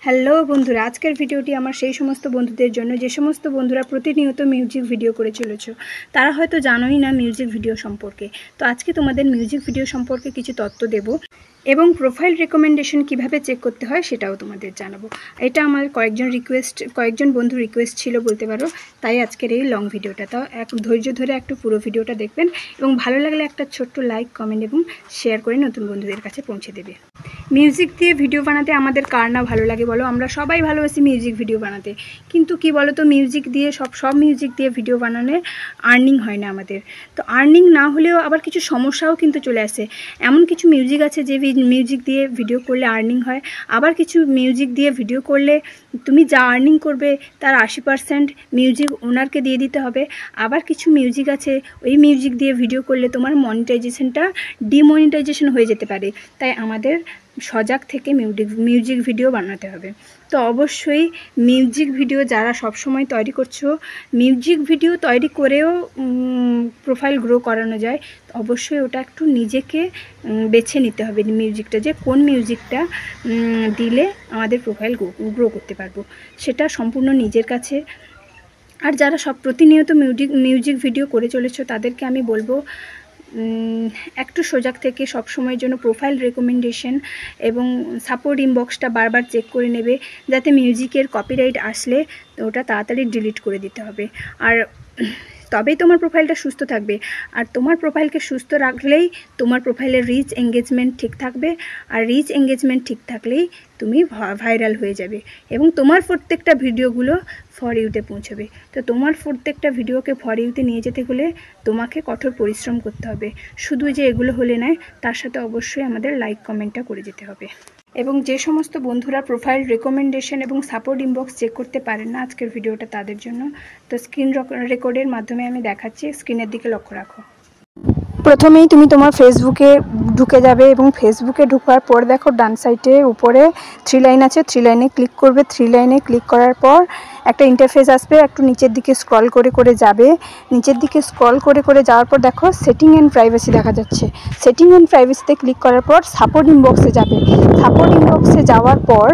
Hello বন্ধুরা, আজকের ভিডিওটি আমার সেই সমস্ত বন্ধুদের জন্য যে সমস্ত বন্ধুরা প্রতিনিয়ত মিউজিক ভিডিও করে চলেছো। তারা হয়তো জানোই না মিউজিক ভিডিও সম্পর্কে। তো আজকে তোমাদের মিউজিক ভিডিও সম্পর্কে কিছু তথ্য দেব এবং প্রোফাইল রেকমেন্ডেশন কিভাবে চেক করতে হয় সেটাও তোমাদের জানাবো। এটা আমার কয়েকজন বন্ধু রিকোয়েস্ট ছিল বলতে পারো, তাই আজকের এই লং ভিডিওটা। তাও ধৈর্য ধরে একটু পুরো ভিডিওটা দেখবেন এবং ভালো লাগলে একটা ছোট্ট লাইক, কমেন্ট এবং শেয়ার করে নতুন বন্ধুদের কাছে পৌঁছে দেবে। মিউজিক দিয়ে ভিডিও বানাতে আমাদের কার না ভালো লাগে বলো? আমরা সবাই ভালোবাসি মিউজিক ভিডিও বানাতে, কিন্তু কি বলো তো, মিউজিক দিয়ে সব মিউজিক দিয়ে ভিডিও বানালে আর্নিং হয় না আমাদের। তো আর্নিং না হলেও আবার কিছু সমস্যাও কিন্তু চলে আসে। এমন কিছু মিউজিক আছে যে মিউজিক দিয়ে ভিডিও করলে আর্নিং হয়, আবার কিছু মিউজিক দিয়ে ভিডিও করলে তুমি যা আর্নিং করবে তার 80% মিউজিক ওনারকে দিয়ে দিতে হবে। আবার কিছু মিউজিক আছে ওই মিউজিক দিয়ে ভিডিও করলে তোমার মনিটাইজেশনটা ডিমনিটাইজেশন হয়ে যেতে পারে। তাই আমাদের সজাগ থেকে মিউজিক ভিডিও বানাতে হবে। তো অবশ্যই মিউজিক ভিডিও যারা সবসময় তৈরি করছো, মিউজিক ভিডিও তৈরি করেও প্রোফাইল গ্রো করানো যায়, অবশ্যই ওটা একটু নিজেকে বেছে নিতে হবে মিউজিকটা, যে কোন মিউজিকটা দিলে আমাদের প্রোফাইল গ্রো করতে পারবো, সেটা সম্পূর্ণ নিজের কাছে। আর যারা প্রতিনিয়ত মিউজিক ভিডিও করে চলেছো তাদেরকে আমি বলবো একটু সজাগ থেকে সব সময়ের জন্য প্রোফাইল রেকমেন্ডেশন এবং সাপোর্ট ইনবক্সটা বারবার চেক করে নেবে, যাতে মিউজিকের কপিরাইট আসলে ওটা তাড়াতাড়ি ডিলিট করে দিতে হবে। আর তবেই তোমার প্রোফাইলটা সুস্থ থাকবে। আর তোমার প্রোফাইলকে সুস্থ রাখলেই তোমার প্রোফাইলের রিচ এঙ্গেজমেন্ট ঠিক থাকবে। আর রিচ এঙ্গেজমেন্ট ঠিক থাকলেই তুমি ভাইরাল হয়ে যাবে এবং তোমার প্রত্যেকটা ভিডিওগুলো ফর ইউতে পৌঁছবে। তো তোমার প্রত্যেকটা ভিডিওকে ফর ইউতে নিয়ে যেতে হলে তোমাকে কঠোর পরিশ্রম করতে হবে। শুধু যে এগুলো হলে নয়, তার সাথে অবশ্যই আমাদের লাইক কমেন্টটা করে যেতে হবে। এবং যে সমস্ত বন্ধুরা প্রোফাইল রেকমেন্ডেশন এবং সাপোর্ট ইনবক্স চেক করতে পারেন না, আজকের ভিডিওটা তাদের জন্য। তো স্ক্রিন রেকর্ডের মাধ্যমে আমি দেখাচ্ছি, স্ক্রিনের দিকে লক্ষ্য রাখো। প্রথমেই তুমি তোমার ফেসবুকে ঢুকে যাবে এবং ফেসবুকে ঢুকার পর দেখো ডান সাইডে উপরে 3 লাইন আছে, 3 লাইনে ক্লিক করবে। 3 লাইনে ক্লিক করার পর একটা ইন্টারফেস আসবে, একটু নিচের দিকে স্ক্রল করে যাবে। নিচের দিকে স্ক্রল করে যাওয়ার পর দেখো সেটিং অ্যান্ড প্রাইভেসি দেখা যাচ্ছে। সেটিং অ্যান্ড প্রাইভেসিতে ক্লিক করার পর সাপোর্ট ইনবক্সে যাবে। সাপোর্ট ইনবক্সে যাওয়ার পর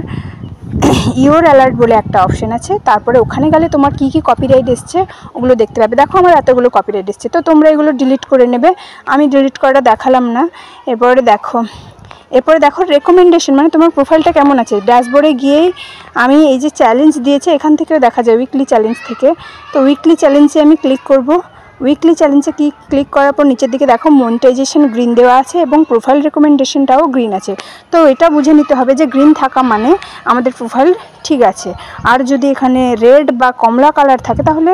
ইওর অ্যালার্ট বলে একটা অপশন আছে, তারপরে ওখানে গেলে তোমার কি কি কপিরাইট এসছে ওগুলো দেখতে পাবে। দেখো আমার এতগুলো কপিরাইট এসছে, তো তোমরা এগুলো ডিলিট করে নেবে। আমি ডিলিট করাটা দেখালাম না। এরপরে দেখো রেকমেন্ডেশন, মানে তোমার প্রোফাইলটা কেমন আছে। ড্যাশবোর্ডে গিয়েই আমি এই যে চ্যালেঞ্জ দিয়েছে এখান থেকেও দেখা যায়, উইকলি চ্যালেঞ্জ থেকে। তো উইকলি চ্যালেঞ্জে আমি ক্লিক করব। উইকলি চ্যালেঞ্জে ক্লিক করার পর নিচের দিকে দেখো মনিটাইজেশন গ্রিন দেওয়া আছে এবং প্রোফাইল রেকমেন্ডেশনটাও গ্রিন আছে। তো এটা বুঝে নিতে হবে যে গ্রিন থাকা মানে আমাদের প্রোফাইল ঠিক আছে। আর যদি এখানে রেড বা কমলা কালার থাকে তাহলে